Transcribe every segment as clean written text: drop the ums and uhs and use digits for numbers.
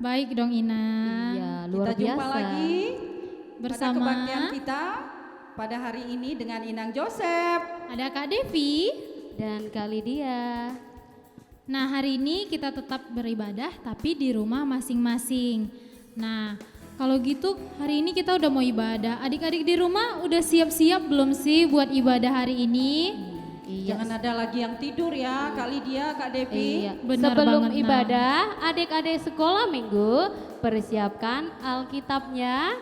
Baik dong Ina. Iya, luar Kita jumpa biasa. lagi Bersama pada kebaktian kita pada hari ini dengan Inang Joseph. ada Kak Devi. Dan kali dia. Nah hari ini kita tetap beribadah tapi di rumah masing-masing. Nah kalau gitu hari ini kita udah mau ibadah. Adik-adik di rumah udah siap-siap belum sih buat ibadah hari ini? Iya. Jangan ada lagi yang tidur ya, Kak Lydia, Kak Devi. Iya. Benar Sebelum banget, Nah. ibadah, adik-adik sekolah minggu persiapkan Alkitabnya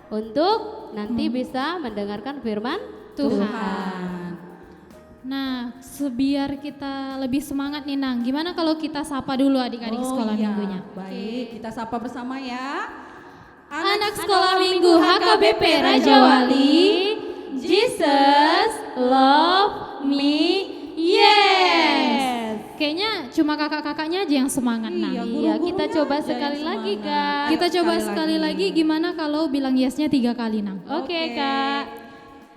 untuk nanti bisa mendengarkan firman Tuhan. Nah sebiar kita lebih semangat nih Nang, gimana kalau kita sapa dulu adik-adik sekolah iya. minggunya? Baik, kita sapa bersama ya. Anak sekolah minggu HKBP Raja Wali, Jesus love me, yes. Kayaknya cuma kakak-kakaknya aja yang semangat Nang. Iya, Iya, kita guru-gurunya coba aja sekali yang lagi, semangat. Kak. Kita Ayo, coba sekali lagi gimana kalau bilang yesnya 3 kali Nang? Oke, Kak.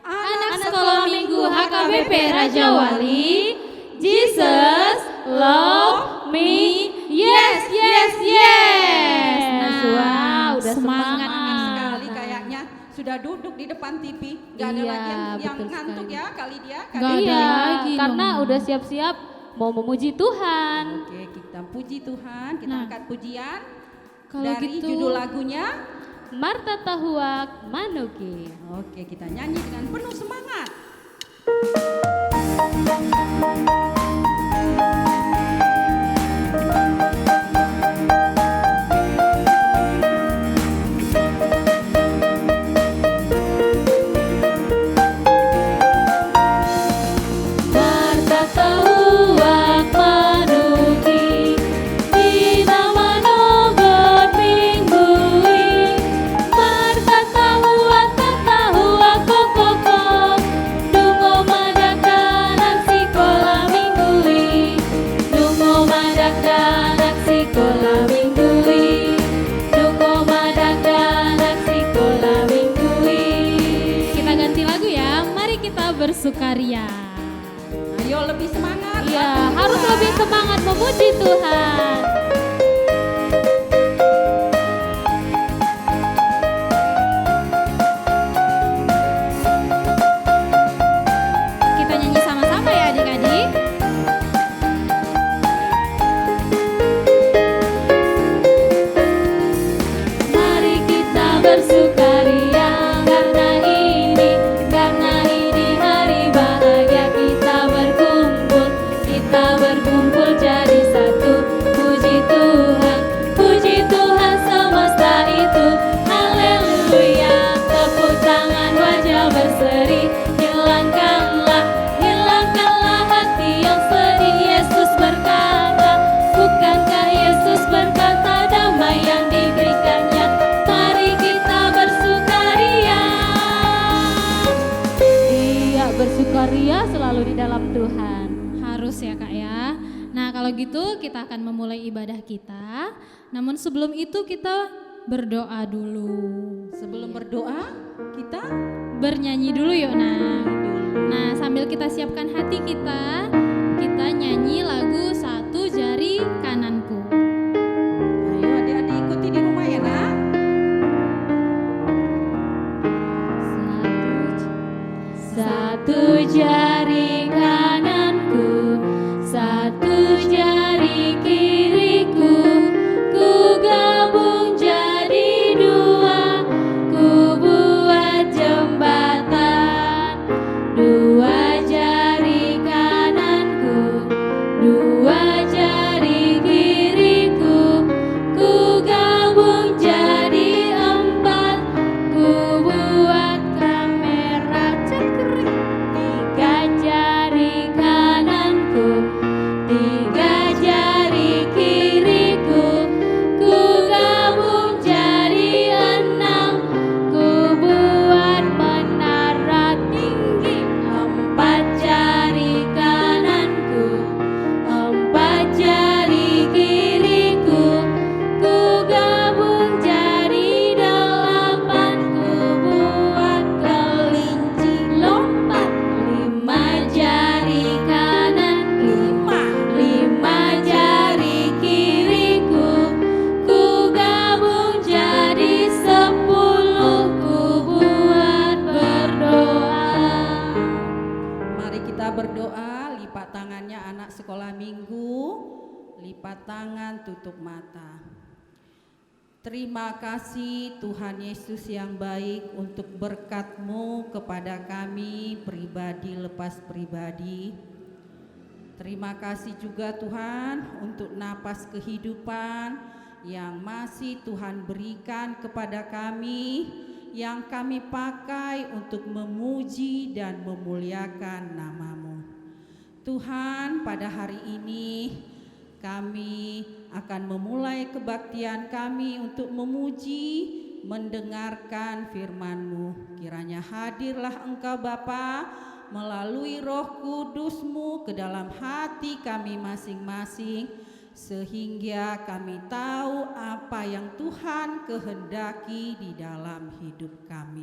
Anak sekolah minggu HKBP Raja Wali, Jesus love me, yes, yes, yes. Nah, wow, udah semangat semangat. Sekali kayaknya sudah duduk di depan TV. Gak ada Iya, lagi yang betul ngantuk sekali. ya, Kak Lydia. Kak Gak Devi. ada Iya, lagi karena dong. udah siap-siap mau memuji Tuhan. Oke, kita puji Tuhan, kita Nah, angkat pujian. kalau Dari gitu- judul lagunya, Marta Tahuak Manuki. oke kita nyanyi dengan penuh semangat. Marta Tahuak Manuki, Ina manogot minggui. Marta Tahuak kokoko, dungo madakanak sikola minggui. Dungo madakanak sikola minggui. Dungo madakanak sikola minggui. Kita ganti lagu ya, mari kita bersukaria. Ayo lebih semangat. Iya, lagu harus kita. lebih semangat memuji Tuhan. Kita nyanyi sama-sama ya adik-adik. Mari kita bersukaria karena ini hari bahagia kita berkumpul jadi satu. Puji Tuhan semesta itu, haleluya. Tepuk tangan wajah berseri, hilangkanlah hati yang sedih. Yesus berkata, bukankah Yesus berkata damai yang diberikannya? Mari kita bersukaria. Iya, bersukaria selalu di dalam Tuhan. Harus ya Kak ya. Nah kalau gitu kita akan memulai ibadah kita. Namun sebelum itu kita berdoa dulu. Sebelum berdoa, kita Bernyanyi dulu yuk Nah sambil kita siapkan hati kita nyanyi lagu Satu Jari Kananku. ayo adik-adik ikuti di rumah ya nak. Satu jari kananku, satu jari kiriku, ku gabung jadi dua, ku buat jembatan. Dua jari kananku, dua lipat tangan, tutup mata. Terima kasih Tuhan Yesus yang baik untuk berkat-Mu kepada kami pribadi lepas pribadi. Terima kasih juga Tuhan untuk napas kehidupan yang masih Tuhan berikan kepada kami, yang kami pakai untuk memuji dan memuliakan nama-Mu. Tuhan, pada hari ini kami akan memulai kebaktian kami untuk memuji, mendengarkan firman-Mu. Kiranya hadirlah Engkau Bapa melalui Roh Kudus-Mu ke dalam hati kami masing-masing, sehingga kami tahu apa yang Tuhan kehendaki di dalam hidup kami.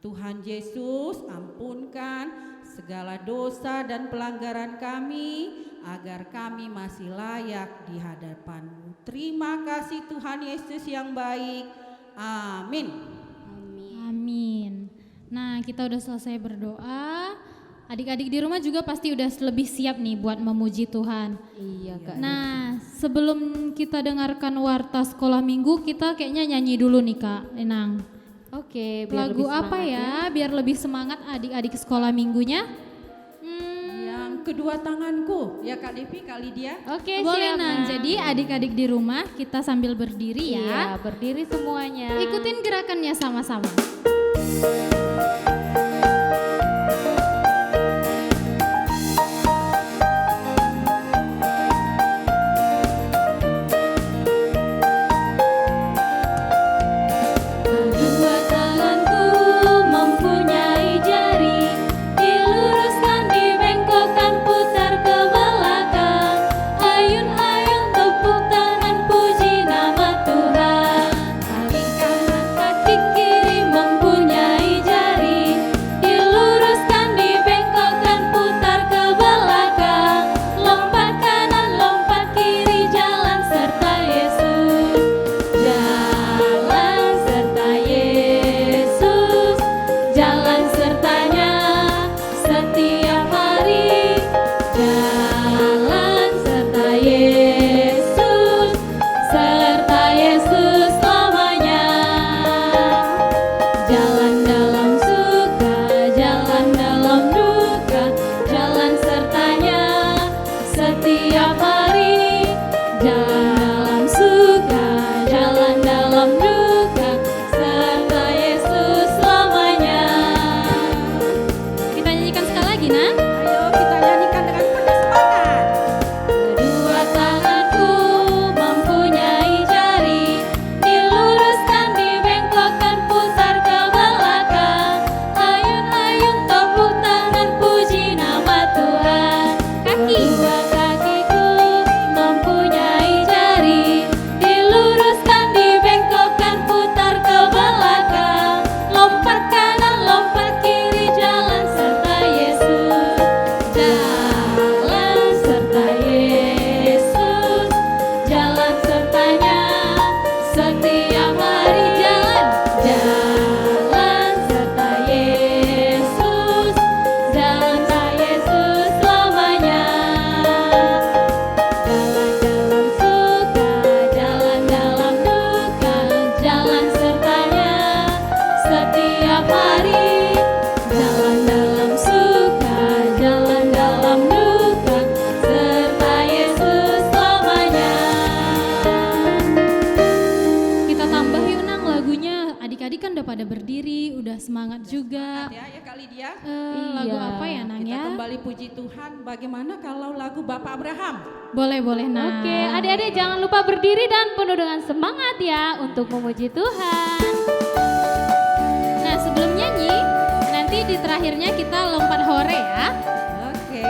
Tuhan Yesus, ampunkan segala dosa dan pelanggaran kami, agar kami masih layak di hadapan-Mu. Terima kasih Tuhan Yesus yang baik. Amin. Amin. Nah, kita udah selesai berdoa. Adik-adik di rumah juga pasti udah lebih siap nih buat memuji Tuhan. Iya Kak. Nah, sebelum kita dengarkan warta sekolah minggu, kita kayaknya nyanyi dulu nih Kak Enang. Oke, biar Lagu lebih apa semangat ya, biar lebih semangat adik-adik sekolah minggunya? Yang kedua tanganku, ya Kak Devi, Kak Lydia. Oke, Boleh siap, Nang. Nang. Jadi adik-adik di rumah kita sambil berdiri Iya, ya. berdiri semuanya. Ikutin gerakannya sama-sama. Kedua tanganku mempunyai jari, diluruskan, dibengkokkan, putar ke belakang. Ayun-ayun tepuk tangan, puji nama Tuhan. Kaki kanan, kaki kiri mempunyai jari, diluruskan, dibengkokkan, putar ke belakang. Lompat kanan, lompat kiri, jalan serta Yesus. Jalan serta Yesus, jalan sertanya setiap hari. Jalan serta Yesus selamanya. Jalan dalam suka, jalan dalam duka, jalan sertanya setiap hari. Jalan dalam suka, jalan dalam duka, serta Yesus selamanya. Kita nyanyikan sekali lagi, Nang. Ayo kita nyanyikan dengan penuh semangat. Kedua tanganku mempunyai jari, diluruskan, dibengkokkan, putar ke belakang. Ayun-ayun tepuk tangan, puji nama Tuhan. Kedua kakiku mempunyai jari, diluruskan, dibengkokkan, putar ke belakang. Lompat kanan, lompat kiri, jalan serta Yesus. Jalan serta Yesus, jalan sertanya setiap hari. Jalan serta Yesus, jalan serta Yesus selamanya. Jalan dalam suka, jalan dalam duka, jalan sertanya setiap hari. Jalan dalam suka, jalan dalam duka, serta Yesus selamanya. Kita tambah yuk Nang lagunya. Adik-adik kan udah pada berdiri, udah semangat juga. Ya Kak Lydia. Lagu Iya. apa ya Nang Kita ya? kembali puji Tuhan. Bagaimana kalau lagu Bapak Abraham? Boleh Nang. Oke, adik-adik jangan lupa berdiri dan penuh dengan semangat ya untuk memuji Tuhan. Nah, sebelum nyanyi, nanti di terakhirnya kita lompat hore ya. Oke.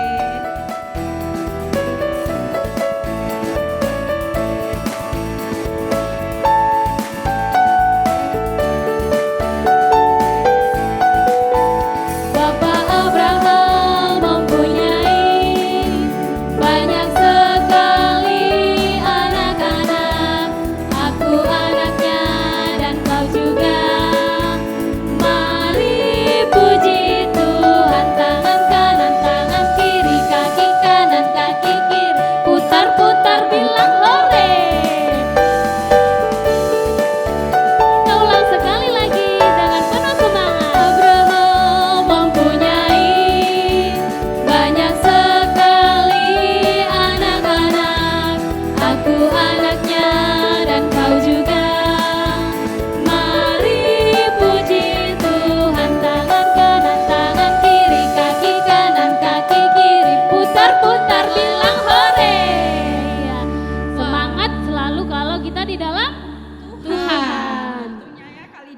Bapak Abraham mempunyai banyak sekali anak-anak. Aku anaknya dan kau juga. Mari puji Tuhan, tangan kanan,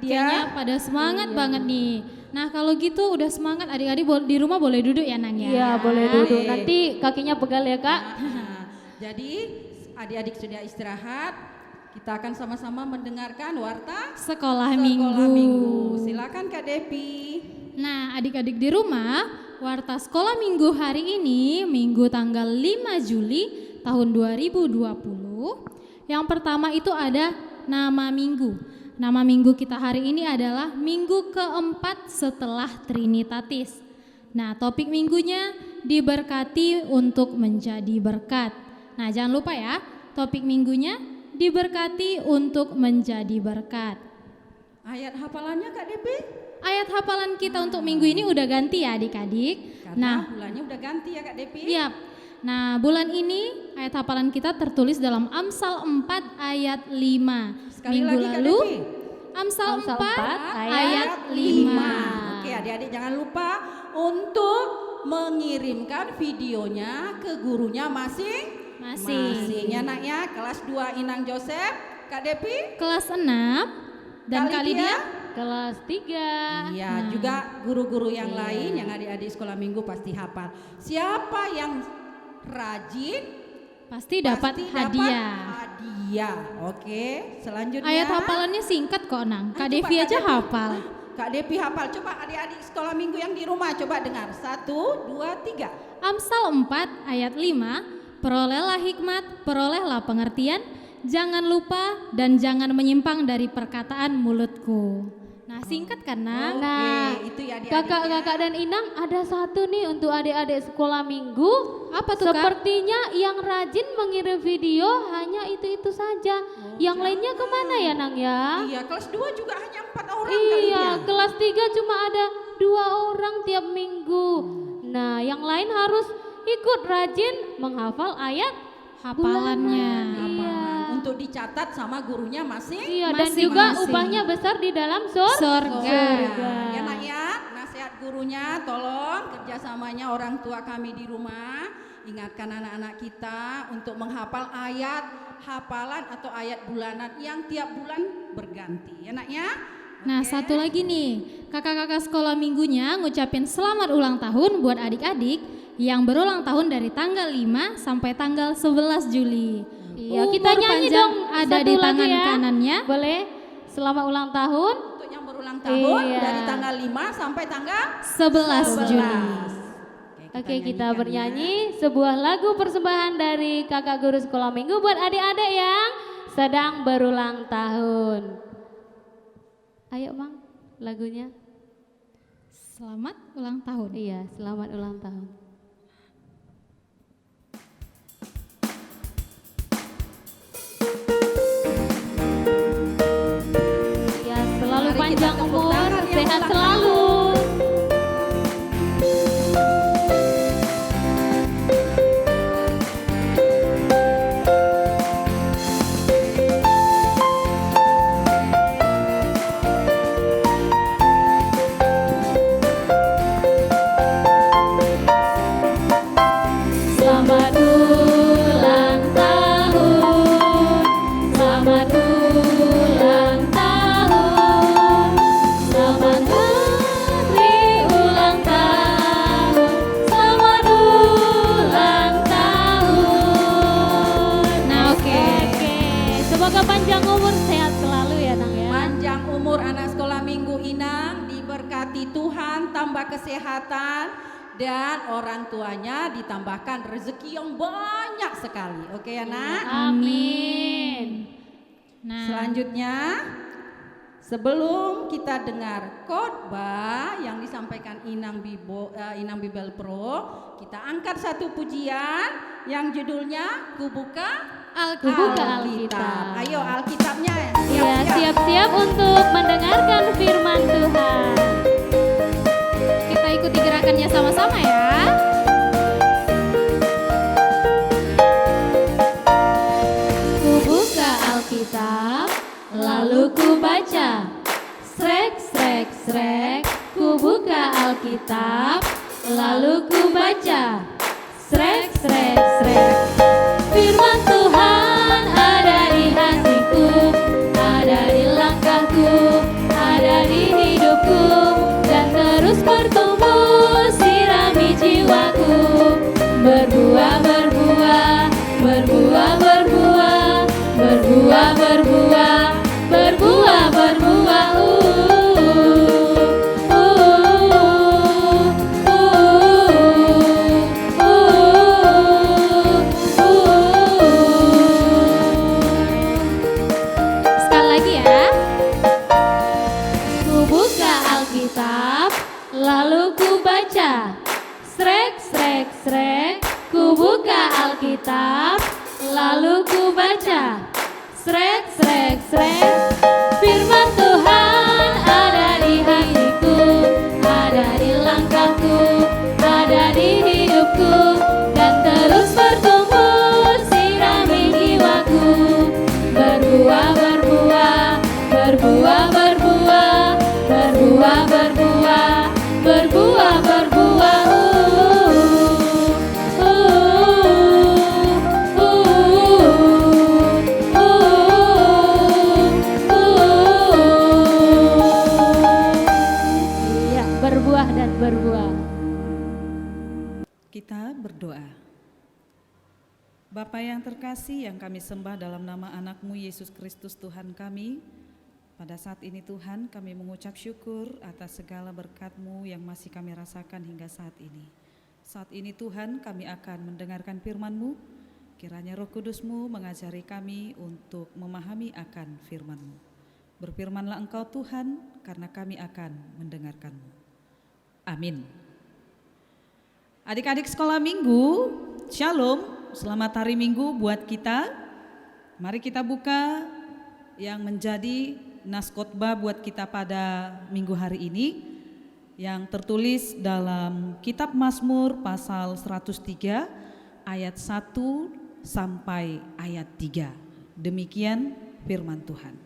Kayaknya pada semangat banget nih. Nah kalau gitu udah semangat adik-adik di rumah boleh duduk ya Nang ya? Iya, boleh duduk. Nanti kakinya pegal ya, Kak. Jadi adik-adik sudah istirahat, kita akan sama-sama mendengarkan warta Sekolah Minggu. Minggu. Silakan Kak Depi. Nah adik-adik di rumah, warta sekolah minggu hari ini, Minggu tanggal 5 Juli tahun 2020. Yang pertama itu ada nama minggu. Nama minggu kita hari ini adalah minggu keempat setelah Trinitatis. Nah topik minggunya diberkati untuk menjadi berkat. Nah jangan lupa ya, topik minggunya diberkati untuk menjadi berkat. Ayat hafalannya Kak Depi? Ayat hafalan kita untuk minggu ini udah ganti ya adik-adik. Karena bulannya udah ganti ya Kak Depi? Iya. Nah bulan ini ayat hafalan kita tertulis dalam Amsal 4 ayat 5. Sekali Minggu lagi Kak lalu Depi. Amsal 4 ayat Ayat 5. Oke adik-adik jangan lupa untuk mengirimkan videonya ke gurunya masing-masing ya nak ya. Kelas 2 Inang Joseph, Kak Depi. Kelas 6 dan kali dia Kelas 3. Iya, juga guru-guru yang lain yang adik-adik sekolah minggu pasti hafal. Siapa yang rajin pasti dapat hadiah. Hadiah. Oke, selanjutnya. Ayat hafalannya singkat kok Nang. Kak Coba Devi aja Devi. hafal. Kak Devi hafal. Coba adik-adik sekolah minggu yang di rumah coba dengar. 1, 2, 3. Amsal 4 ayat 5. Perolehlah hikmat, perolehlah pengertian, jangan lupa dan jangan menyimpang dari perkataan mulutku. Nah singkat kan Nang? Nah, Oke, itu ya adik-adik Kakak-kakak dan Inang ada satu nih untuk adik-adik sekolah minggu. Apa tuh Kak? Sepertinya yang rajin mengirim video hanya itu-itu saja. Yang lainnya kemana ya Nang ya? Iya, kelas 2 juga hanya 4 orang kali Iya, dia. kelas 3 cuma ada 2 orang tiap minggu. Nah, yang lain harus ikut rajin menghafal ayat Hafalannya. Iya. Untuk dicatat sama gurunya masing. Iya, dan Masing-masing. juga upahnya besar di dalam Surga. Ya nak ya, nasihat gurunya tolong kerjasamanya orang tua kami di rumah. Ingatkan anak-anak kita untuk menghafal ayat hafalan atau ayat bulanan yang tiap bulan berganti. Ya nak ya. Nah satu lagi nih, kakak-kakak sekolah minggunya ngucapin selamat ulang tahun buat adik-adik yang berulang tahun dari tanggal 5 sampai tanggal 11 Juli. Iya, kita Umur nyanyi panjang dong ada satu di lagu tangan ya. kanannya. Boleh? Selamat ulang tahun. Untuk yang berulang tahun Iya. dari tanggal 5 sampai tanggal 11 Juli. Oke, kita nyanyikan bernyanyi sebuah lagu persembahan dari kakak guru sekolah minggu buat adik-adik yang sedang berulang tahun. Ayo Mang, lagunya. Selamat ulang tahun. Iya, selamat ulang tahun. Ya, selalu Mari kita panjang tepuk umur, tangan yang sehat ulang selalu. Selamat ulang tahun, selamat ulang tahun, selamat hari ulang tahun, selamat ulang tahun. Nah oke. Semoga panjang umur, sehat selalu ya Nang ya. Panjang umur anak sekolah minggu Inang, diberkati Tuhan, tambah kesehatan, dan orang tuanya ditambahkan rezeki yang banyak sekali. Oke ya nak? Amin. Nah Selanjutnya, sebelum kita dengar khotbah yang disampaikan Inang Bibel Pro, kita angkat satu pujian yang judulnya Kubuka Kubuka Alkitab. Ayo Alkitabnya. Ya, siap-siap untuk mendengarkan firman Tuhan. kita ikuti gerakannya sama-sama ya. Ku buka Alkitab, lalu ku baca. Srek, srek, srek. Ku buka Alkitab, lalu ku baca. Srek, srek, srek. Firman Tuhan ada di hatiku, ada di langkahku, lalu ku baca. Srek, srek, srek, ku buka Alkitab, lalu ku baca. Srek, srek, srek, firman Tuhan ada di hatiku, ada di langkahku, ada di hidupku, dan terus bertumbuh sirami jiwaku. Berbuah, berbuah, berbuah, berbuah, berbuah, berbuah, berbuah, berbuah. Iya, berbuah dan berbuah. Kita berdoa. Bapa yang terkasih yang kami sembah dalam nama anak-Mu Yesus Kristus Tuhan kami, pada saat ini Tuhan kami mengucap syukur atas segala berkat-Mu yang masih kami rasakan hingga saat ini. Saat ini Tuhan kami akan mendengarkan firman-Mu, kiranya Roh Kudus-Mu mengajari kami untuk memahami akan firman-Mu. Berfirmanlah Engkau Tuhan, karena kami akan mendengarkan-Mu. Amin. Adik-adik sekolah minggu, Shalom. Selamat hari Minggu buat kita. Mari kita buka yang menjadi nas khotbah buat kita pada minggu hari ini, yang tertulis dalam kitab Mazmur pasal 103 ayat 1 sampai ayat 3. Demikian firman Tuhan.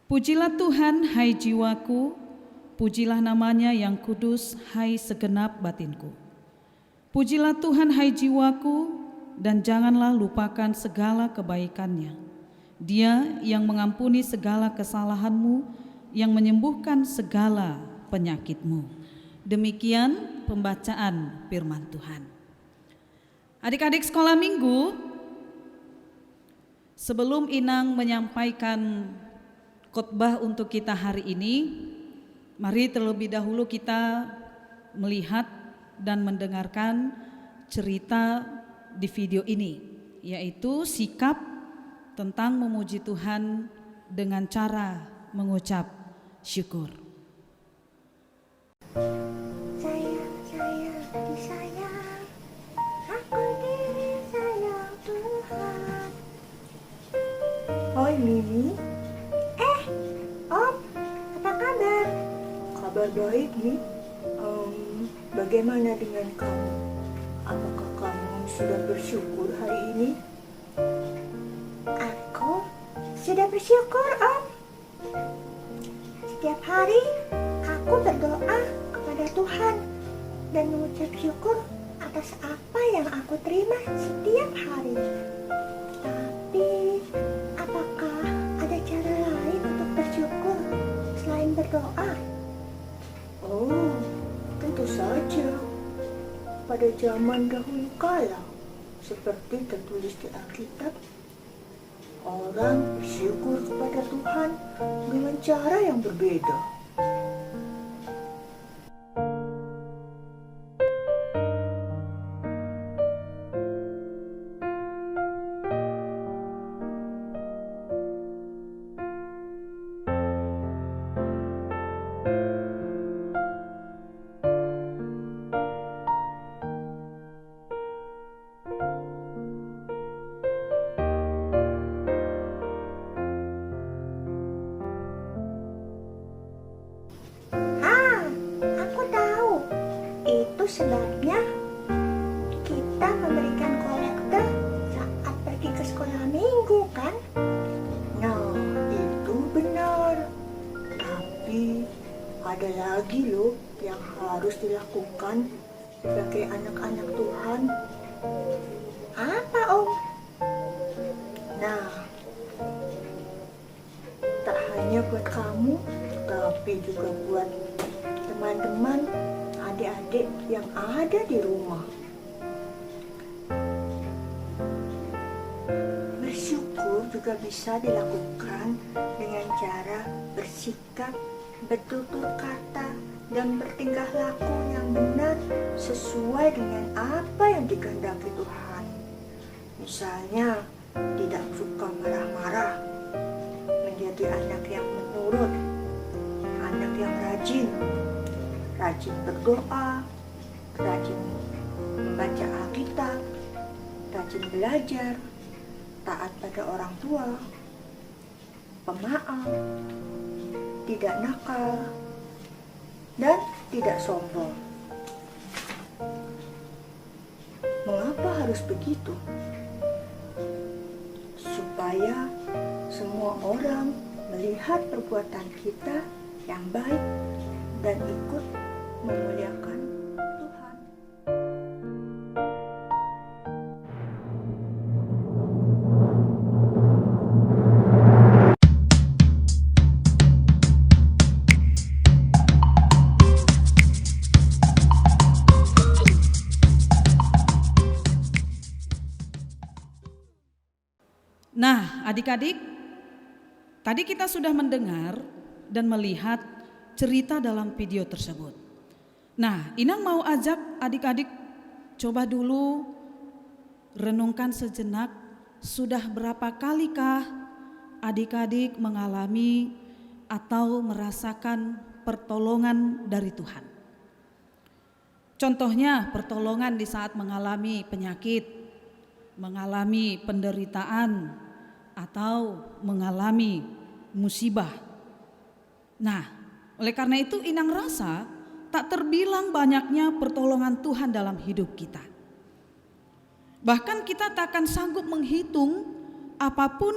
Pujilah Tuhan hai jiwaku, pujilah namanya yang kudus hai segenap batinku. Pujilah Tuhan hai jiwaku, dan janganlah lupakan segala kebaikannya. Dia yang mengampuni segala kesalahanmu, yang menyembuhkan segala penyakitmu. Demikian pembacaan firman Tuhan. Adik-adik sekolah minggu, sebelum Inang menyampaikan khotbah untuk kita hari ini, mari terlebih dahulu kita melihat dan mendengarkan cerita di video ini, yaitu sikap tentang memuji Tuhan dengan cara mengucap syukur. Sayang, sayang, disayang, aku disayang Tuhan. Hoi Mimi. Om, apa kabar? Kabar baik nih. Bagaimana dengan kamu? Apakah kamu sudah bersyukur hari ini? Aku sudah bersyukur, Om. Setiap hari aku berdoa kepada Tuhan dan mengucap syukur atas apa yang aku terima setiap hari. Tapi, apakah ada cara lain untuk bersyukur selain berdoa? Oh, tentu saja. Pada zaman dahulu kala, seperti tertulis di Alkitab, orang bersyukur kepada Tuhan dengan cara yang berbeda. Itu sebabnya kita memberikan kolektor saat pergi ke sekolah minggu, kan? Nah, itu benar. Tapi ada lagi loh yang harus dilakukan sebagai anak-anak Tuhan. Apa, Om? Nah, tak hanya buat kamu, tapi juga buat teman-teman, adik-adik yang ada di rumah. Bersyukur juga bisa dilakukan dengan cara bersikap, bertutur kata, dan bertingkah laku yang benar sesuai dengan apa yang dikehendaki Tuhan. Misalnya, tidak suka marah-marah, menjadi anak yang menurut, anak yang rajin, rajin berdoa, rajin membaca Alkitab, rajin belajar, taat pada orang tua, pemaaf, tidak nakal, dan tidak sombong. Mengapa harus begitu? Supaya semua orang melihat perbuatan kita yang baik dan ikut memuliakan Tuhan. Nah, adik-adik, tadi kita sudah mendengar dan melihat cerita dalam video tersebut. Nah, Inang mau ajak adik-adik coba dulu renungkan sejenak, sudah berapa kalikah adik-adik mengalami atau merasakan pertolongan dari Tuhan? Contohnya pertolongan di saat mengalami penyakit, mengalami penderitaan, atau mengalami musibah. Nah, oleh karena itu Inang rasa tak terbilang banyaknya pertolongan Tuhan dalam hidup kita. Bahkan kita tak akan sanggup menghitung apapun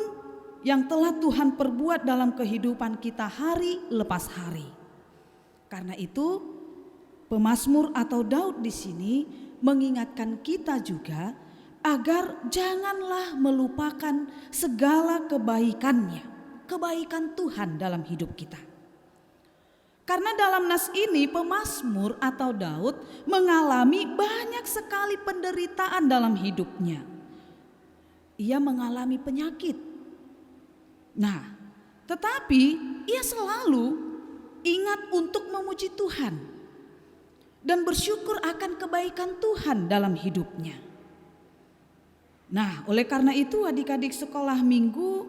yang telah Tuhan perbuat dalam kehidupan kita hari lepas hari. Karena itu pemazmur atau Daud di sini mengingatkan kita juga agar janganlah melupakan segala kebaikannya, kebaikan Tuhan dalam hidup kita. Karena dalam nas ini pemazmur atau Daud mengalami banyak sekali penderitaan dalam hidupnya. Ia mengalami penyakit. Nah, tetapi ia selalu ingat untuk memuji Tuhan dan bersyukur akan kebaikan Tuhan dalam hidupnya. Nah, oleh karena itu adik-adik sekolah minggu,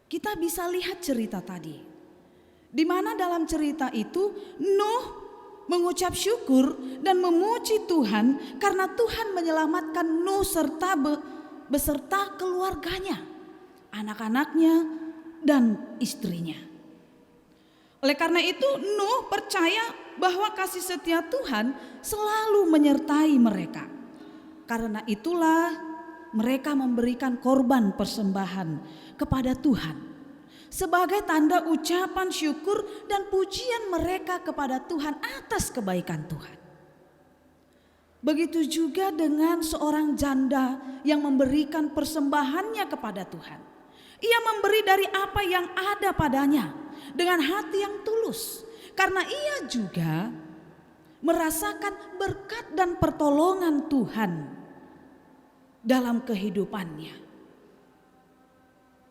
kita bisa lihat cerita tadi. Di mana dalam cerita itu Nuh mengucap syukur dan memuji Tuhan karena Tuhan menyelamatkan Nuh beserta keluarganya, anak-anaknya dan istrinya. Oleh karena itu Nuh percaya bahwa kasih setia Tuhan selalu menyertai mereka. Karena itulah mereka memberikan korban persembahan kepada Tuhan sebagai tanda ucapan syukur dan pujian mereka kepada Tuhan atas kebaikan Tuhan. Begitu juga dengan seorang janda yang memberikan persembahannya kepada Tuhan. Ia memberi dari apa yang ada padanya dengan hati yang tulus, karena ia juga merasakan berkat dan pertolongan Tuhan dalam kehidupannya.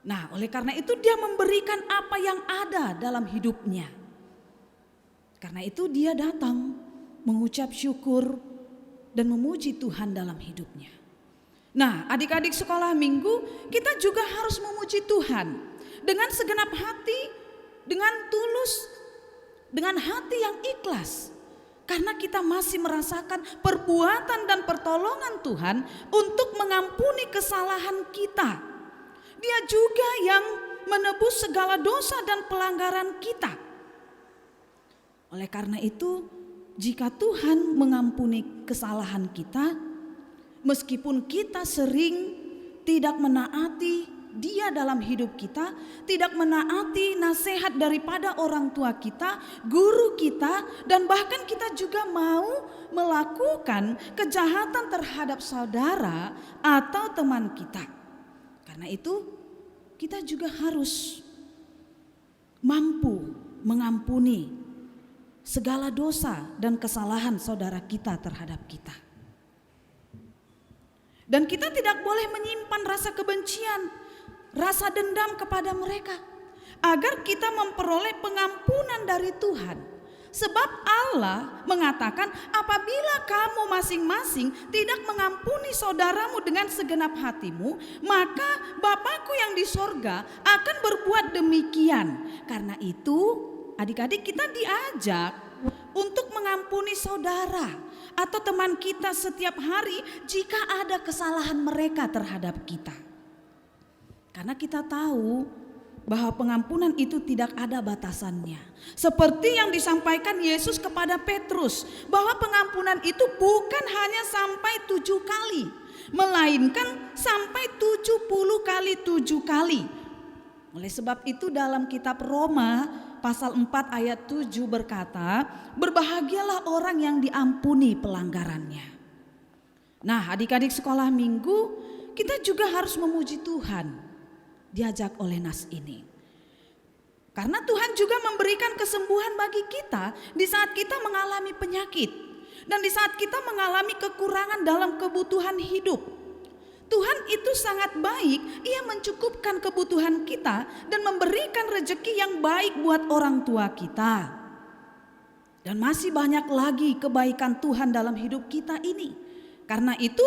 Nah, oleh karena itu dia memberikan apa yang ada dalam hidupnya. Karena itu dia datang mengucap syukur dan memuji Tuhan dalam hidupnya. Nah, adik-adik sekolah minggu, kita juga harus memuji Tuhan dengan segenap hati, dengan tulus, dengan hati yang ikhlas. Karena kita masih merasakan perbuatan dan pertolongan Tuhan untuk mengampuni kesalahan kita. Dia juga yang menebus segala dosa dan pelanggaran kita. Oleh karena itu, jika Tuhan mengampuni kesalahan kita, meskipun kita sering tidak menaati Dia dalam hidup kita, tidak menaati nasihat daripada orang tua kita, guru kita, dan bahkan kita juga mau melakukan kejahatan terhadap saudara atau teman kita. Karena itu kita juga harus mampu mengampuni segala dosa dan kesalahan saudara kita terhadap kita. Dan kita tidak boleh menyimpan rasa kebencian, rasa dendam kepada mereka, agar kita memperoleh pengampunan dari Tuhan. Sebab Allah mengatakan, apabila kamu masing-masing tidak mengampuni saudaramu dengan segenap hatimu, maka Bapakku yang di sorga akan berbuat demikian. Karena itu adik-adik kita diajak untuk mengampuni saudara atau teman kita setiap hari jika ada kesalahan mereka terhadap kita. Karena kita tahu bahwa pengampunan itu tidak ada batasannya. Seperti yang disampaikan Yesus kepada Petrus, bahwa pengampunan itu bukan hanya sampai 7 kali, melainkan sampai 70 kali 7 kali. Oleh sebab itu dalam kitab Roma pasal 4 ayat 7 berkata, berbahagialah orang yang diampuni pelanggarannya. Nah, adik-adik sekolah minggu, kita juga harus memuji Tuhan. Diajak oleh nas ini. Karena Tuhan juga memberikan kesembuhan bagi kita di saat kita mengalami penyakit dan di saat kita mengalami kekurangan dalam kebutuhan hidup. Tuhan itu sangat baik, Ia mencukupkan kebutuhan kita dan memberikan rezeki yang baik buat orang tua kita. Dan masih banyak lagi kebaikan Tuhan dalam hidup kita ini. Karena itu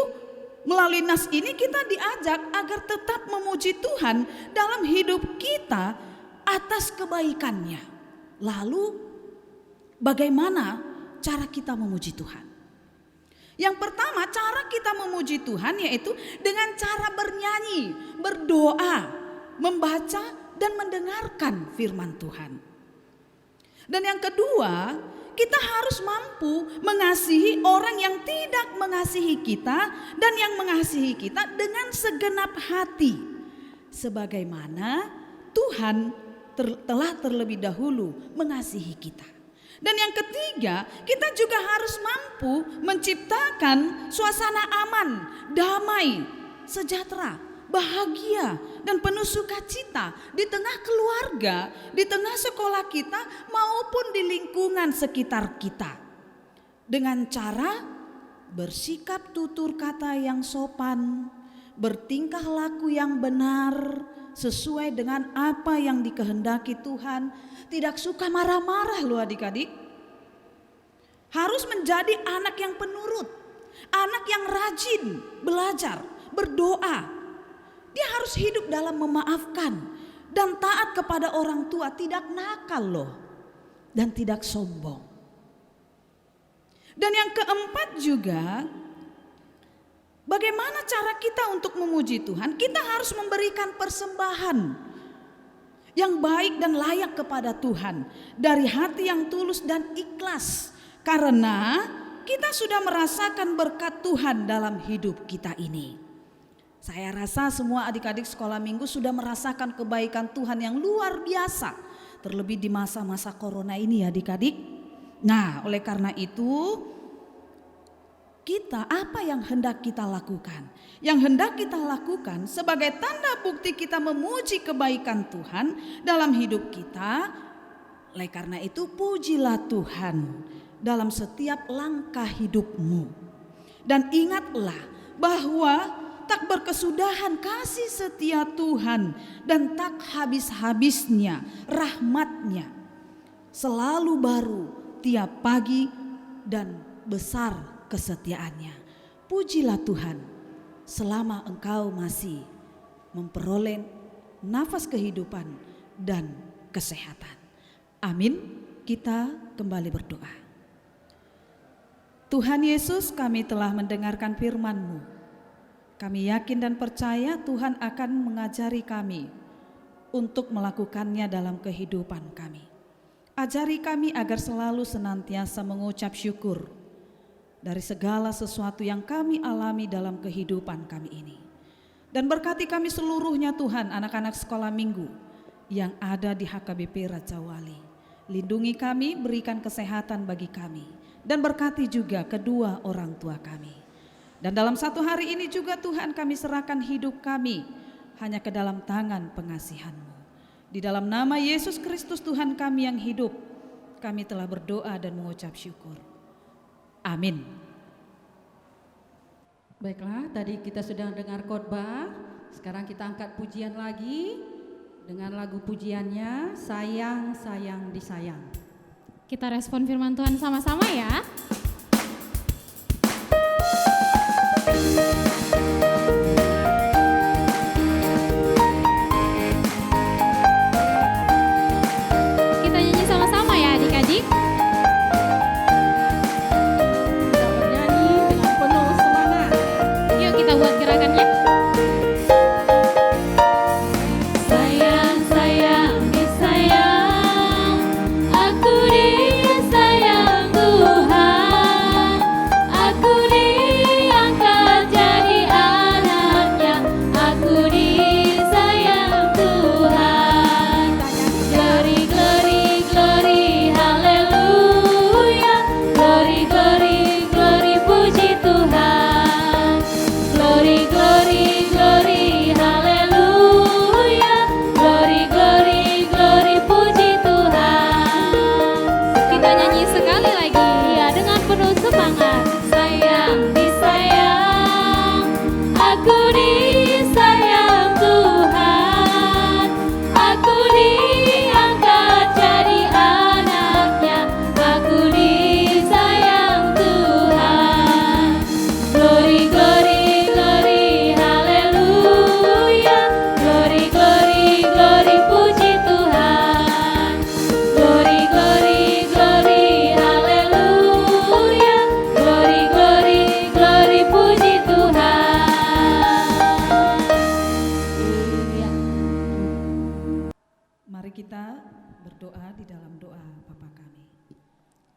melalui nas ini kita diajak agar tetap memuji Tuhan dalam hidup kita atas kebaikannya. Lalu bagaimana cara kita memuji Tuhan? Yang pertama, cara kita memuji Tuhan yaitu dengan cara bernyanyi, berdoa, membaca dan mendengarkan firman Tuhan. Dan yang kedua, kita harus mampu mengasihi orang yang tidak mengasihi kita dan yang mengasihi kita dengan segenap hati. Sebagaimana Tuhan telah terlebih dahulu mengasihi kita. Dan yang ketiga, kita juga harus mampu menciptakan suasana aman, damai, sejahtera, bahagia dan penuh sukacita di tengah keluarga, di tengah sekolah kita maupun di lingkungan sekitar kita. Dengan cara bersikap tutur kata yang sopan, bertingkah laku yang benar sesuai dengan apa yang dikehendaki Tuhan, tidak suka marah-marah loh adik-adik. Harus menjadi anak yang penurut, anak yang rajin belajar, berdoa. Dia harus hidup dalam memaafkan dan taat kepada orang tua, tidak nakal loh dan tidak sombong. Dan yang keempat juga, bagaimana cara kita untuk memuji Tuhan? Kita harus memberikan persembahan yang baik dan layak kepada Tuhan dari hati yang tulus dan ikhlas, karena kita sudah merasakan berkat Tuhan dalam hidup kita ini. Saya rasa semua adik-adik sekolah minggu sudah merasakan kebaikan Tuhan yang luar biasa, terlebih di masa-masa corona ini ya adik-adik. Nah, oleh karena itu kita apa yang hendak kita lakukan? Yang hendak kita lakukan sebagai tanda bukti kita memuji kebaikan Tuhan dalam hidup kita. Oleh karena itu pujilah Tuhan dalam setiap langkah hidupmu. Dan ingatlah bahwa tak berkesudahan kasih setia Tuhan dan tak habis-habisnya rahmatnya. Selalu baru tiap pagi dan besar kesetiaannya. Pujilah Tuhan selama engkau masih memperoleh nafas kehidupan dan kesehatan. Amin. Kita kembali berdoa. Tuhan Yesus, kami telah mendengarkan firman-Mu. Kami yakin dan percaya Tuhan akan mengajari kami untuk melakukannya dalam kehidupan kami. Ajari kami agar selalu senantiasa mengucap syukur dari segala sesuatu yang kami alami dalam kehidupan kami ini. Dan berkati kami seluruhnya Tuhan, anak-anak sekolah minggu yang ada di HKBP Raja Wali. Lindungi kami, berikan kesehatan bagi kami, dan berkati juga kedua orang tua kami. Dan dalam satu hari ini juga Tuhan kami serahkan hidup kami hanya ke dalam tangan pengasihan-Mu. Di dalam nama Yesus Kristus Tuhan kami yang hidup, kami telah berdoa dan mengucap syukur. Amin. Baiklah, tadi kita sudah dengar khotbah. Sekarang kita angkat pujian lagi dengan lagu pujiannya Sayang Sayang Disayang. Kita respon firman Tuhan sama-sama ya. Kita nyanyi sama-sama ya adik-adik. Mari kita berdoa di dalam doa Bapa kami.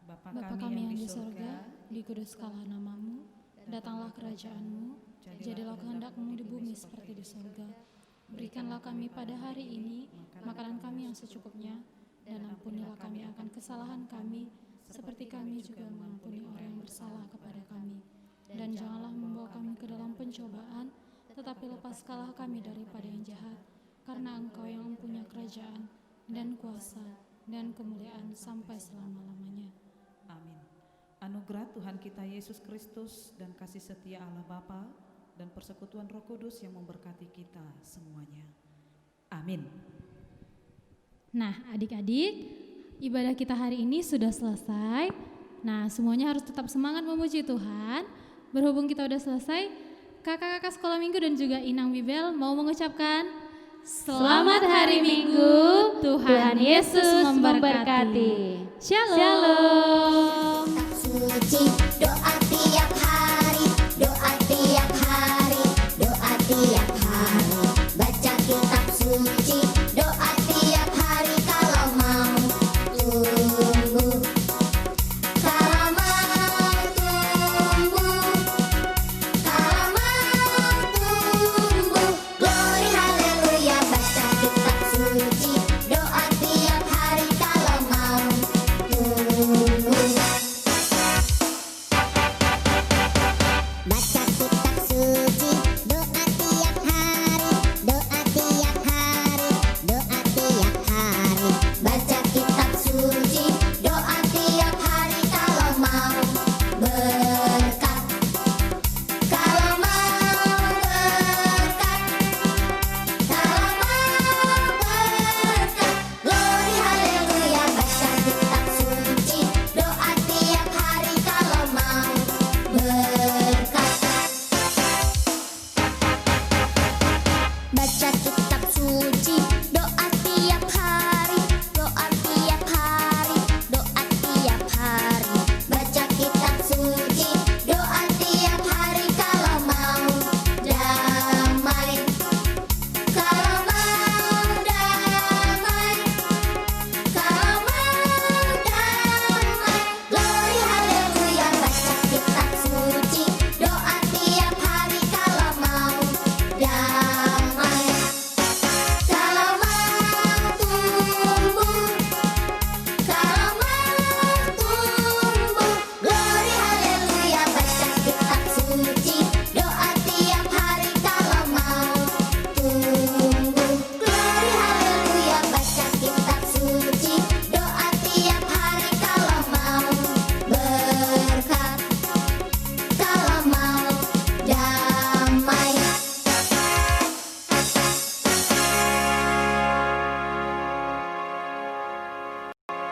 Bapa kami yang di sorga, dikuduskanlah namamu, datanglah kerajaanmu, jadilah kehendak-Mu di bumi seperti di sorga. Berikanlah kami pada hari ini makanan kami yang secukupnya, dan ampunilah kami akan kesalahan kami, seperti kami juga mengampuni orang yang bersalah kepada kami. Dan janganlah membawa kami ke dalam pencobaan, tetapi lepaskanlah kami daripada yang jahat, karena Engkau yang mempunyai kerajaan, dan kuasa, dan kemuliaan sampai selama-lamanya. Amin. Anugerah Tuhan kita Yesus Kristus dan kasih setia Allah Bapa dan persekutuan Roh Kudus yang memberkati kita semuanya. Amin. Nah, adik-adik, ibadah kita hari ini sudah selesai. Nah, semuanya harus tetap semangat memuji Tuhan. Berhubung kita udah selesai, kakak-kakak sekolah minggu dan juga Inang Bibel mau mengucapkan Selamat Hari Minggu, Tuhan Yesus memberkati. Shalom. Shalom. Suci